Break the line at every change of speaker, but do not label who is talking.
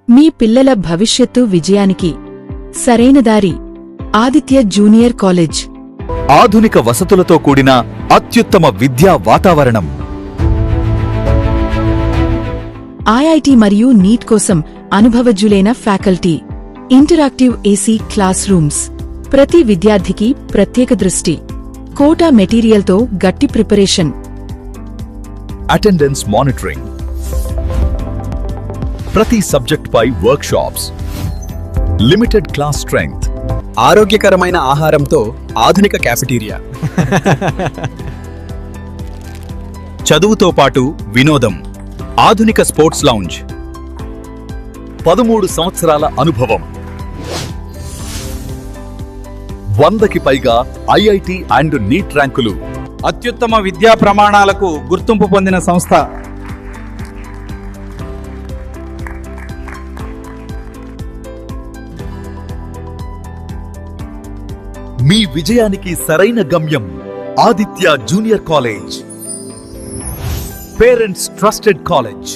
మీ పిల్లల భవిష్యత్తు విజయానికి సరైన దారి ఆదిత్య జూనియర్ కాలేజ్.
ఆధునిక వసతులతో కూడిన అత్యుత్తమ విద్యా వాతావరణం.
ఐఐటి మరియు నీట్ కోసం అనుభవజ్ఞులైన faculty. Interactive AC class rooms. ప్రతి విద్యార్థికి ప్రత్యేక దృష్టి. కోటా మెటీరియల్తో గట్టి ప్రిపరేషన్.
Attendance monitoring. ప్రతి సబ్జెక్ట్ పై వర్క్షాప్స్. Limited class strength.
ఆరోగ్యకరమైన ఆహారంతో ఆధునిక క్యాఫెటీరియా. చదువుతో పాటు వినోదం. ఆధునిక స్పోర్ట్స్ లౌంజ్.
13 సంవత్సరాల అనుభవం. 100కి పైగా ఐఐటి అండ్ నీట్ ర్యాంకులు.
అత్యుత్తమ విద్యా ప్రమాణాలకు గుర్తింపు పొందిన సంస్థ.
మీ విజయానికి సరైన గమ్యం Aditya junior college. Parents trusted college.